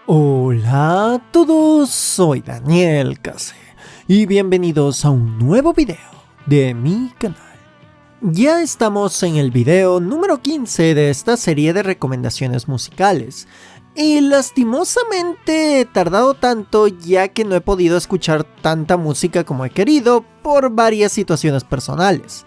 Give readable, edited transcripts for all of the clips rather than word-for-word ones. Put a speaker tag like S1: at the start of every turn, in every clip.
S1: Hola a todos, soy Daniel Case y bienvenidos a un nuevo video de mi canal. Ya estamos en el video número 15 de esta serie de recomendaciones musicales y lastimosamente he tardado tanto ya que no he podido escuchar tanta música como he querido por varias situaciones personales.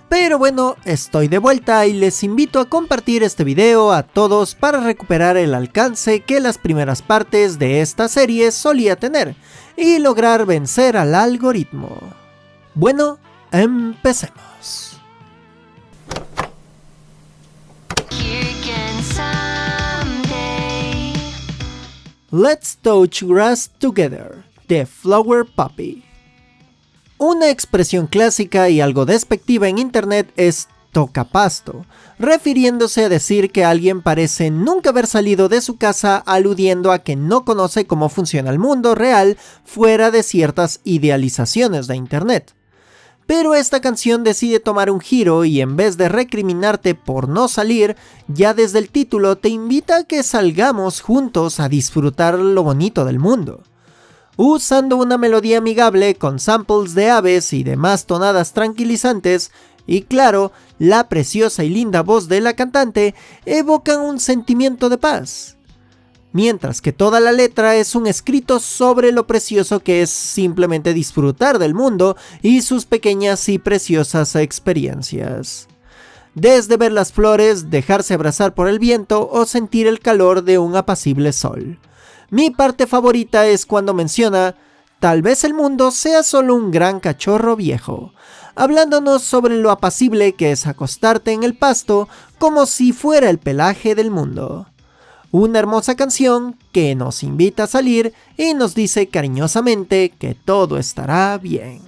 S1: Pero bueno, estoy de vuelta y les invito a compartir este video a todos para recuperar el alcance que las primeras partes de esta serie solía tener y lograr vencer al algoritmo. Bueno, empecemos. Let's Touch Grass Together, de Flower Poppy. Una expresión clásica y algo despectiva en internet es tocapasto, refiriéndose a decir que alguien parece nunca haber salido de su casa, aludiendo a que no conoce cómo funciona el mundo real fuera de ciertas idealizaciones de internet. Pero esta canción decide tomar un giro y en vez de recriminarte por no salir, ya desde el título te invita a que salgamos juntos a disfrutar lo bonito del mundo. Usando una melodía amigable con samples de aves y demás tonadas tranquilizantes, y claro, la preciosa y linda voz de la cantante evocan un sentimiento de paz. Mientras que toda la letra es un escrito sobre lo precioso que es simplemente disfrutar del mundo y sus pequeñas y preciosas experiencias. Desde ver las flores, dejarse abrazar por el viento o sentir el calor de un apacible sol. Mi parte favorita es cuando menciona, tal vez el mundo sea solo un gran cachorro viejo, hablándonos sobre lo apacible que es acostarte en el pasto como si fuera el pelaje del mundo. Una hermosa canción que nos invita a salir y nos dice cariñosamente que todo estará bien.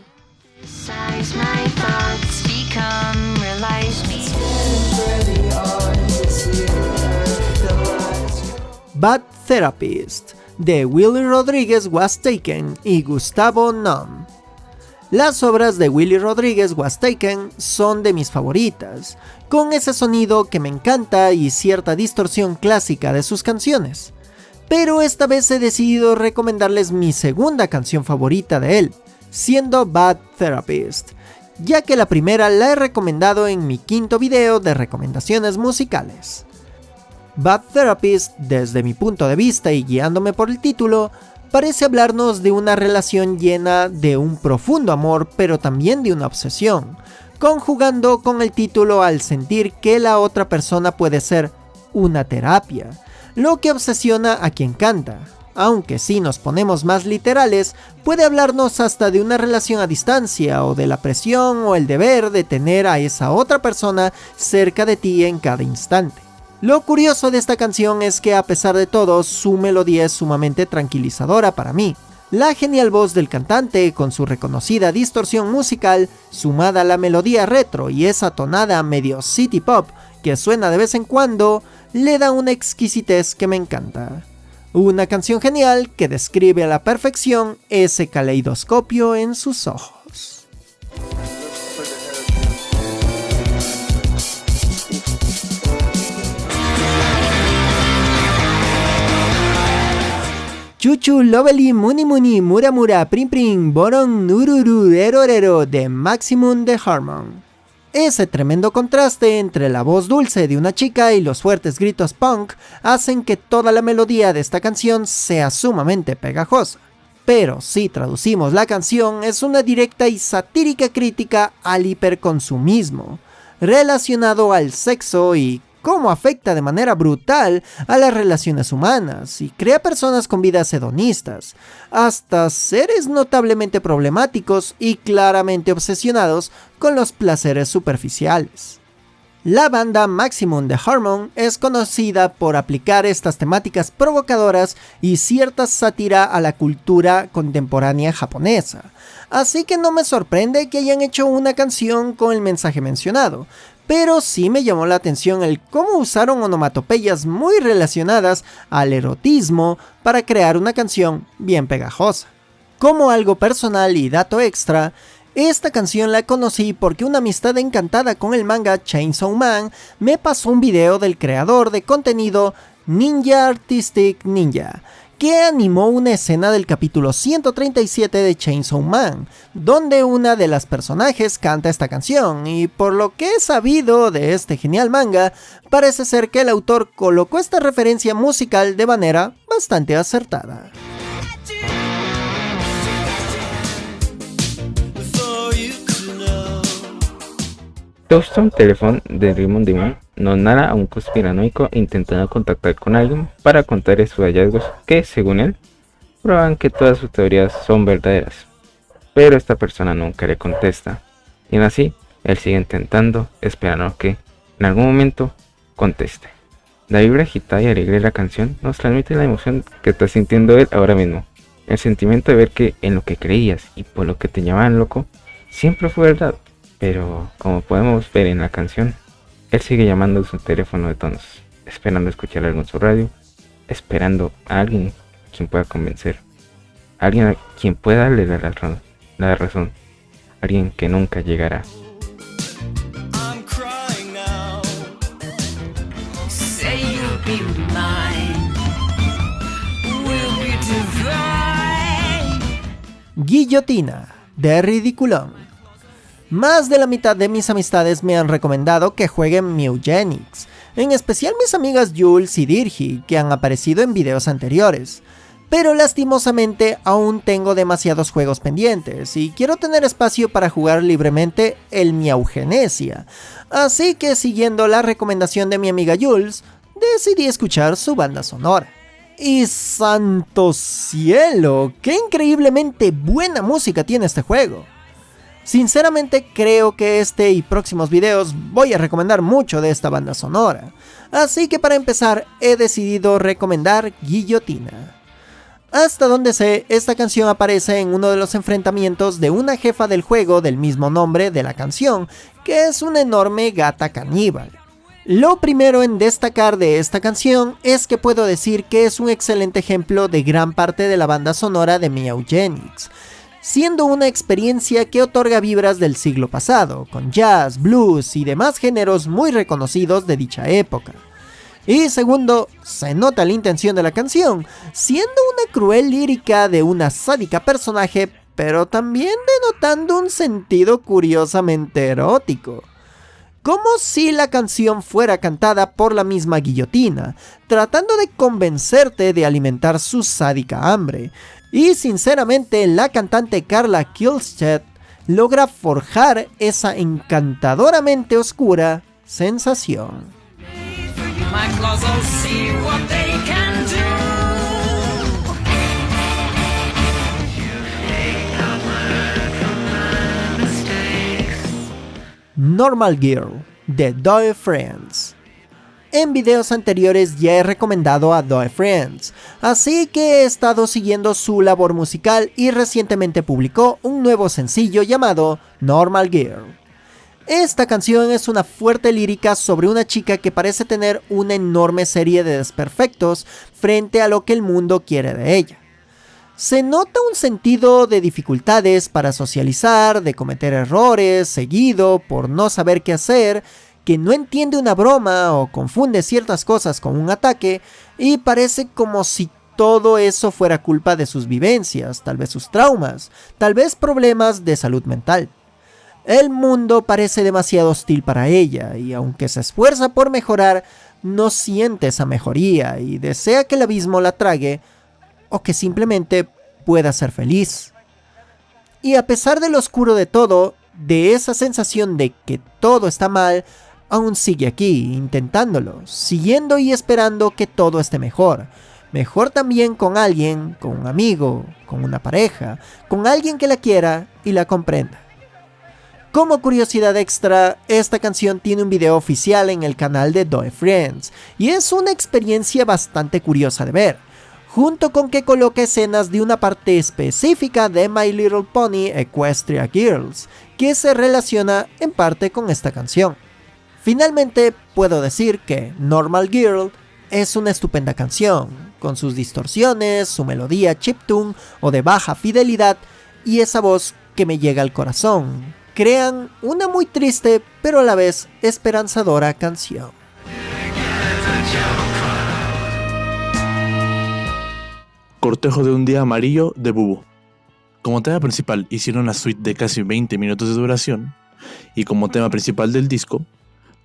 S1: Bad Therapist, de Willie Rodriguez Was Taken y Gustavo Num. Las obras de Willie Rodriguez Was Taken son de mis favoritas, con ese sonido que me encanta y cierta distorsión clásica de sus canciones. Pero esta vez he decidido recomendarles mi segunda canción favorita de él, siendo Bad Therapist, ya que la primera la he recomendado en mi quinto video de recomendaciones musicales. Bad Therapist, desde mi punto de vista y guiándome por el título, parece hablarnos de una relación llena de un profundo amor, pero también de una obsesión, conjugando con el título al sentir que la otra persona puede ser una terapia, lo que obsesiona a quien canta. Aunque si nos ponemos más literales, puede hablarnos hasta de una relación a distancia o de la presión o el deber de tener a esa otra persona cerca de ti en cada instante. Lo curioso de esta canción es que a pesar de todo, su melodía es sumamente tranquilizadora para mí. La genial voz del cantante con su reconocida distorsión musical, sumada a la melodía retro y esa tonada medio city pop que suena de vez en cuando, le da una exquisitez que me encanta. Una canción genial que describe a la perfección ese caleidoscopio en sus ojos. Chuchu Lovely Muni Muni Mura Mura Prim Prim Boron Nururu Ero de Maximum de Harmon. Ese tremendo contraste entre la voz dulce de una chica y los fuertes gritos punk hacen que toda la melodía de esta canción sea sumamente pegajosa. Pero si traducimos la canción, es una directa y satírica crítica al hiperconsumismo, relacionado al sexo y cómo afecta de manera brutal a las relaciones humanas y crea personas con vidas hedonistas, hasta seres notablemente problemáticos y claramente obsesionados con los placeres superficiales. La banda Maximum de Harmon es conocida por aplicar estas temáticas provocadoras y cierta sátira a la cultura contemporánea japonesa, así que no me sorprende que hayan hecho una canción con el mensaje mencionado, pero sí me llamó la atención el cómo usaron onomatopeyas muy relacionadas al erotismo para crear una canción bien pegajosa. Como algo personal y dato extra, esta canción la conocí porque una amistad encantada con el manga Chainsaw Man me pasó un video del creador de contenido Ninja Artistic Ninja, que animó una escena del capítulo 137 de Chainsaw Man, donde una de las personajes canta esta canción, y por lo que he sabido de este genial manga, parece ser que el autor colocó esta referencia musical de manera bastante acertada.
S2: Touchstone Telephone de Raymond Demon nos narra a un conspiranoico intentando contactar con alguien para contarle sus hallazgos que, según él, prueban que todas sus teorías son verdaderas. Pero esta persona nunca le contesta, y aún así, él sigue intentando, esperando que, en algún momento, conteste. La vibra agitada y alegre de la canción nos transmite la emoción que está sintiendo él ahora mismo. El sentimiento de ver que en lo que creías y por lo que te llamaban loco, siempre fue verdad. Pero, como podemos ver en la canción, él sigue llamando a su teléfono de tonos, esperando escuchar algo en su radio, esperando a alguien quien pueda convencer, a alguien a quien pueda darle la razón, alguien que nunca llegará.
S1: Guillotina, de Ridiculón. Más de la mitad de mis amistades me han recomendado que jueguen Mewgenics, en especial mis amigas Jules y Dirgy, que han aparecido en videos anteriores. Pero lastimosamente aún tengo demasiados juegos pendientes y quiero tener espacio para jugar libremente el Miaugenesia, así que siguiendo la recomendación de mi amiga Jules, decidí escuchar su banda sonora. Y santo cielo, qué increíblemente buena música tiene este juego. Sinceramente creo que este y próximos videos voy a recomendar mucho de esta banda sonora, así que para empezar he decidido recomendar Guillotina. Hasta donde sé, esta canción aparece en uno de los enfrentamientos de una jefa del juego del mismo nombre de la canción, que es una enorme gata caníbal. Lo primero en destacar de esta canción es que puedo decir que es un excelente ejemplo de gran parte de la banda sonora de Mewgenics, siendo una experiencia que otorga vibras del siglo pasado, con jazz, blues y demás géneros muy reconocidos de dicha época. Y segundo, se nota la intención de la canción, siendo una cruel lírica de una sádica personaje, pero también denotando un sentido curiosamente erótico. Como si la canción fuera cantada por la misma Guillotina, tratando de convencerte de alimentar su sádica hambre. Y sinceramente la cantante Carla Kihlstedt logra forjar esa encantadoramente oscura sensación. Normal Girl, de Doe Friends. En videos anteriores ya he recomendado a Doe Friends, así que he estado siguiendo su labor musical y recientemente publicó un nuevo sencillo llamado Normal Girl. Esta canción es una fuerte lírica sobre una chica que parece tener una enorme serie de desperfectos frente a lo que el mundo quiere de ella. Se nota un sentido de dificultades para socializar, de cometer errores, seguido por no saber qué hacer, que no entiende una broma o confunde ciertas cosas con un ataque, y parece como si todo eso fuera culpa de sus vivencias, tal vez sus traumas, tal vez problemas de salud mental. El mundo parece demasiado hostil para ella, y aunque se esfuerza por mejorar, no siente esa mejoría y desea que el abismo la trague, o que simplemente pueda ser feliz. Y a pesar de lo oscuro de todo, de esa sensación de que todo está mal, aún sigue aquí, intentándolo, siguiendo y esperando que todo esté mejor. Mejor también con alguien, con un amigo, con una pareja, con alguien que la quiera y la comprenda. Como curiosidad extra, esta canción tiene un video oficial en el canal de Doe Friends, y es una experiencia bastante curiosa de ver, junto con que coloca escenas de una parte específica de My Little Pony Equestria Girls, que se relaciona en parte con esta canción. Finalmente, puedo decir que Normal Girl es una estupenda canción, con sus distorsiones, su melodía chiptune o de baja fidelidad, y esa voz que me llega al corazón. Crean una muy triste, pero a la vez esperanzadora canción.
S3: cortejo de un día amarillo de Bubu. Como tema principal hicieron una suite de casi 20 minutos de duración y como tema principal del disco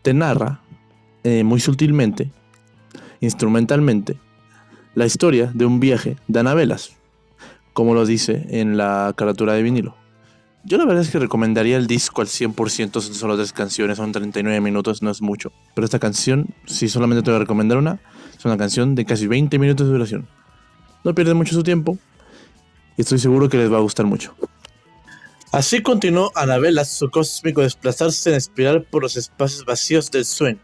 S3: te narra muy sutilmente, instrumentalmente, la historia de un viaje de Anabelas, como lo dice en la carátula de vinilo. Yo la verdad es que recomendaría el disco al 100%, son solo 3 canciones, son 39 minutos, no es mucho. Pero esta canción, si solamente te voy a recomendar una, es una canción de casi 20 minutos de duración. No pierden mucho su tiempo y estoy seguro que les va a gustar mucho. Así continuó Anabelas su cósmico desplazarse en espiral por los espacios vacíos del sueño,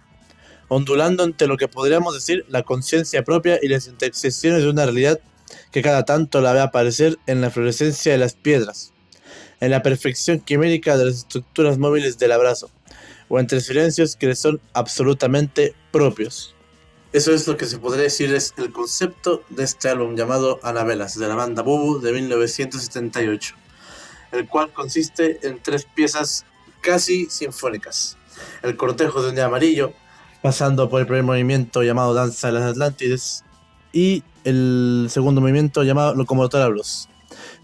S3: ondulando ante lo que podríamos decir la conciencia propia y las intersecciones de una realidad que cada tanto la ve aparecer en la fluorescencia de las piedras, en la perfección quimérica de las estructuras móviles del abrazo, o entre silencios que le son absolutamente propios. Eso es lo que se podría decir es el concepto de este álbum llamado Anabelas, de la banda Bubu de 1978, el cual consiste en 3 piezas casi sinfónicas: el cortejo de un día amarillo, pasando por el primer movimiento llamado Danza de las Atlántides, y el segundo movimiento llamado Locomotora Blues,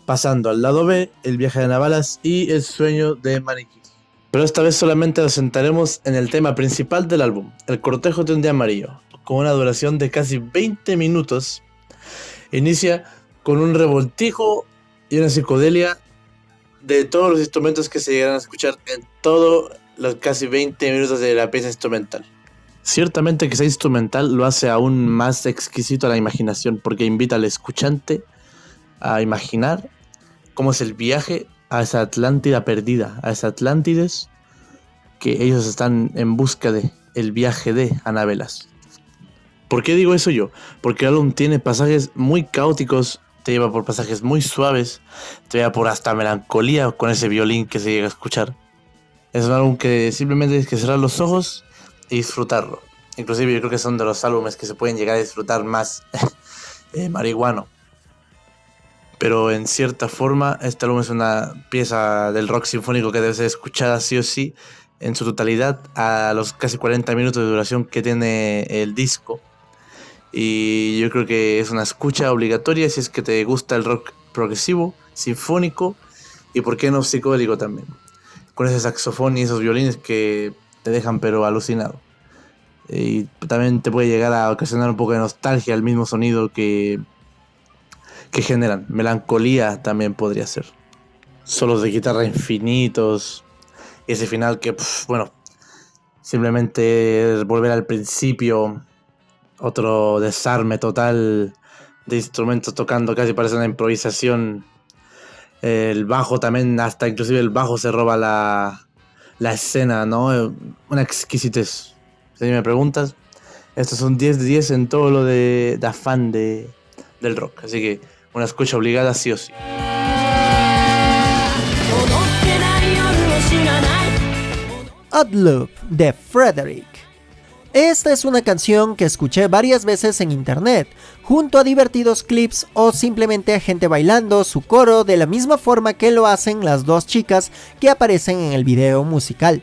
S3: pasando al lado B, el viaje de Anabelas y el sueño de Maniquí. Pero esta vez solamente nos sentaremos en el tema principal del álbum, el cortejo de un día amarillo, con una duración de casi 20 minutos. Inicia con un revoltijo y una psicodelia de todos los instrumentos que se llegarán a escuchar en todos los casi 20 minutos de la pieza instrumental. Ciertamente que sea instrumental lo hace aún más exquisito a la imaginación, porque invita al escuchante a imaginar cómo es el viaje a esa Atlántida perdida, a esa Atlántides que ellos están en busca de, el viaje de Anabelas. ¿Por qué digo eso yo? Porque el álbum tiene pasajes muy caóticos, te lleva por pasajes muy suaves, te lleva por hasta melancolía con ese violín que se llega a escuchar. Es un álbum que simplemente tienes que cerrar los ojos y disfrutarlo. Inclusive yo creo que son de los álbumes que se pueden llegar a disfrutar más marihuano. Pero en cierta forma este álbum es una pieza del rock sinfónico que debe ser escuchada sí o sí en su totalidad a los casi 40 minutos de duración que tiene el disco. Y yo creo que es una escucha obligatoria si es que te gusta el rock progresivo, sinfónico y por qué no psicodélico también, con ese saxofón y esos violines que te dejan pero alucinado. Y también te puede llegar a ocasionar un poco de nostalgia el mismo sonido que generan. Melancolía también podría ser. Solos de guitarra infinitos. Y ese final que, bueno, simplemente volver al principio. Otro desarme total de instrumentos tocando, casi parece una improvisación. El bajo también, hasta inclusive el bajo se roba la escena, ¿no? Una exquisitez. Si me preguntas, esto es un 10 de 10 en todo lo de afán del rock. Así que una escucha obligada sí o sí.
S1: Odd Loop de Frederick. Esta es una canción que escuché varias veces en internet, junto a divertidos clips o simplemente a gente bailando su coro de la misma forma que lo hacen las 2 chicas que aparecen en el video musical.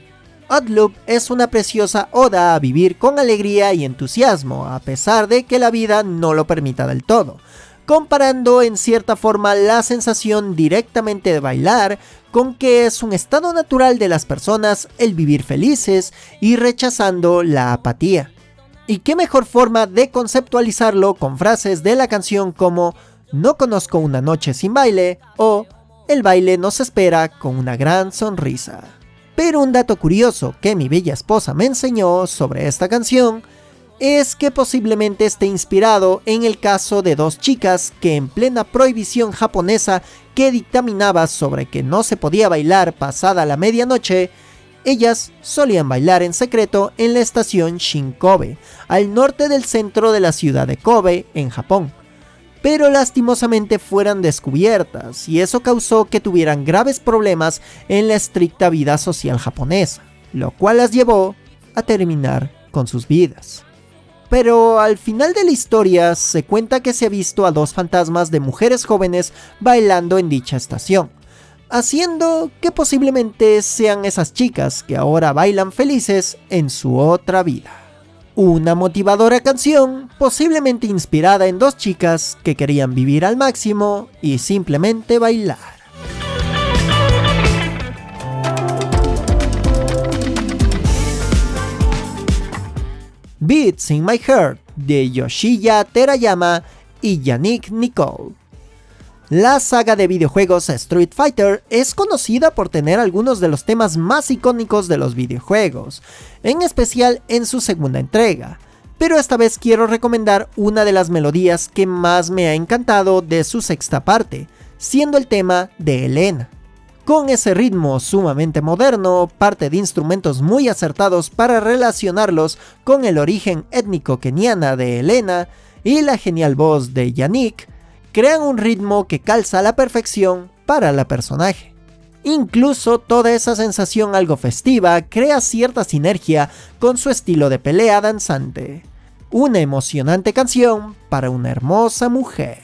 S1: Odd Loop es una preciosa oda a vivir con alegría y entusiasmo, a pesar de que la vida no lo permita del todo, comparando en cierta forma la sensación directamente de bailar con que es un estado natural de las personas el vivir felices y rechazando la apatía. Y qué mejor forma de conceptualizarlo con frases de la canción como "no conozco una noche sin baile" o "el baile nos espera con una gran sonrisa". Pero un dato curioso que mi bella esposa me enseñó sobre esta canción es que posiblemente esté inspirado en el caso de 2 chicas que en plena prohibición japonesa que dictaminaba sobre que no se podía bailar pasada la medianoche, ellas solían bailar en secreto en la estación Shin-Kobe, al norte del centro de la ciudad de Kobe, en Japón. Pero lastimosamente fueran descubiertas y eso causó que tuvieran graves problemas en la estricta vida social japonesa, lo cual las llevó a terminar con sus vidas. Pero al final de la historia se cuenta que se ha visto a 2 fantasmas de mujeres jóvenes bailando en dicha estación, haciendo que posiblemente sean esas chicas que ahora bailan felices en su otra vida. Una motivadora canción, posiblemente inspirada en dos chicas que querían vivir al máximo y simplemente bailar. Beats in My Heart de Yoshiya Terayama y Yannick Nicole. La saga de videojuegos Street Fighter es conocida por tener algunos de los temas más icónicos de los videojuegos, en especial en su segunda entrega, pero esta vez quiero recomendar una de las melodías que más me ha encantado de su sexta parte, siendo el tema de Elena. Con ese ritmo sumamente moderno, parte de instrumentos muy acertados para relacionarlos con el origen étnico keniana de Elena y la genial voz de Yannick, crean un ritmo que calza a la perfección para la personaje. Incluso toda esa sensación algo festiva crea cierta sinergia con su estilo de pelea danzante. Una emocionante canción para una hermosa mujer.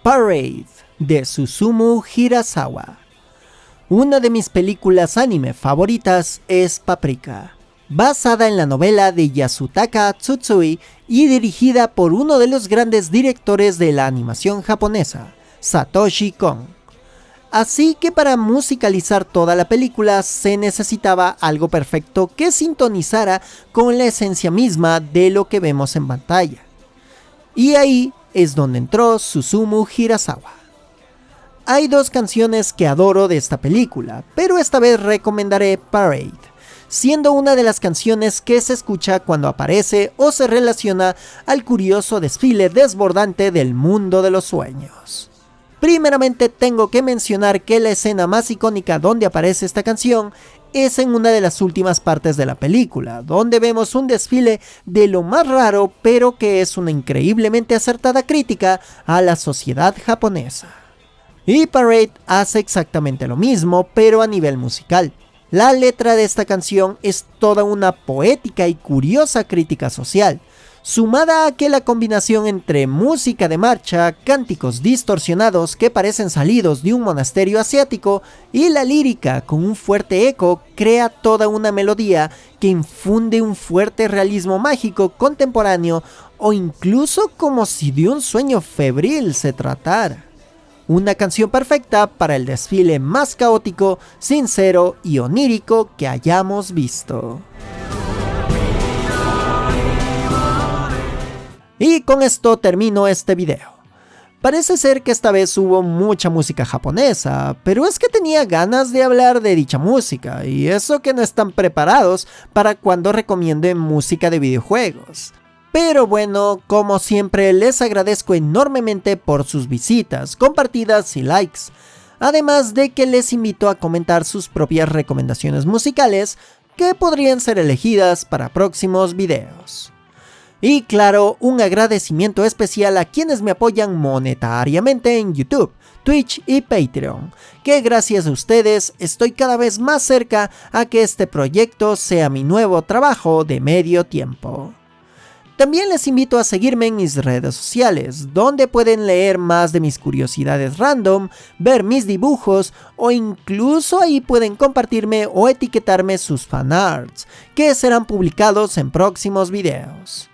S1: Parade de Susumu Hirasawa. Una de mis películas anime favoritas es Paprika, basada en la novela de Yasutaka Tsutsui y dirigida por uno de los grandes directores de la animación japonesa, Satoshi Kon. Así que para musicalizar toda la película se necesitaba algo perfecto que sintonizara con la esencia misma de lo que vemos en pantalla. Y ahí es donde entró Susumu Hirasawa. Hay dos canciones que adoro de esta película, pero esta vez recomendaré Parade, siendo una de las canciones que se escucha cuando aparece o se relaciona al curioso desfile desbordante del mundo de los sueños. Primeramente tengo que mencionar que la escena más icónica donde aparece esta canción es en una de las últimas partes de la película, donde vemos un desfile de lo más raro, pero que es una increíblemente acertada crítica a la sociedad japonesa. Y Parade hace exactamente lo mismo, pero a nivel musical. La letra de esta canción es toda una poética y curiosa crítica social, sumada a que la combinación entre música de marcha, cánticos distorsionados que parecen salidos de un monasterio asiático y la lírica con un fuerte eco crea toda una melodía que infunde un fuerte realismo mágico contemporáneo o incluso como si de un sueño febril se tratara. Una canción perfecta para el desfile más caótico, sincero y onírico que hayamos visto. Y con esto termino este video. Parece ser que esta vez hubo mucha música japonesa, pero es que tenía ganas de hablar de dicha música, y eso que no están preparados para cuando recomiende música de videojuegos. Pero bueno, como siempre les agradezco enormemente por sus visitas, compartidas y likes, además de que les invito a comentar sus propias recomendaciones musicales que podrían ser elegidas para próximos videos. Y claro, un agradecimiento especial a quienes me apoyan monetariamente en YouTube, Twitch y Patreon, que gracias a ustedes estoy cada vez más cerca a que este proyecto sea mi nuevo trabajo de medio tiempo. También les invito a seguirme en mis redes sociales, donde pueden leer más de mis curiosidades random, ver mis dibujos o incluso ahí pueden compartirme o etiquetarme sus fanarts, que serán publicados en próximos videos.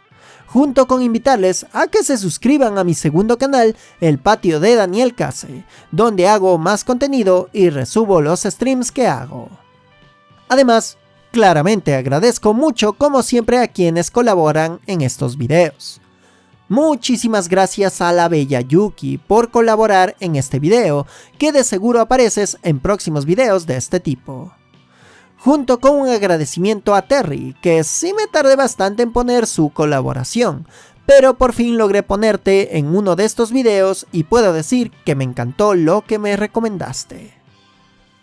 S1: Junto con invitarles a que se suscriban a mi segundo canal, El Patio de Daniel Case, donde hago más contenido y resubo los streams que hago. Además, claramente agradezco mucho como siempre a quienes colaboran en estos videos. Muchísimas gracias a la bella Yuki por colaborar en este video, que de seguro apareces en próximos videos de este tipo. Junto con un agradecimiento a Terry, que sí me tardé bastante en poner su colaboración, pero por fin logré ponerte en uno de estos videos y puedo decir que me encantó lo que me recomendaste.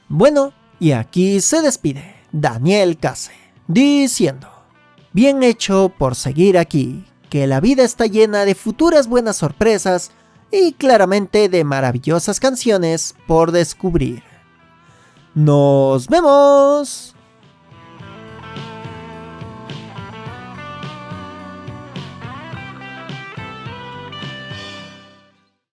S1: Bueno, y aquí se despide Daniel Case, diciendo: bien hecho por seguir aquí, que la vida está llena de futuras buenas sorpresas y claramente de maravillosas canciones por descubrir. ¡Nos vemos!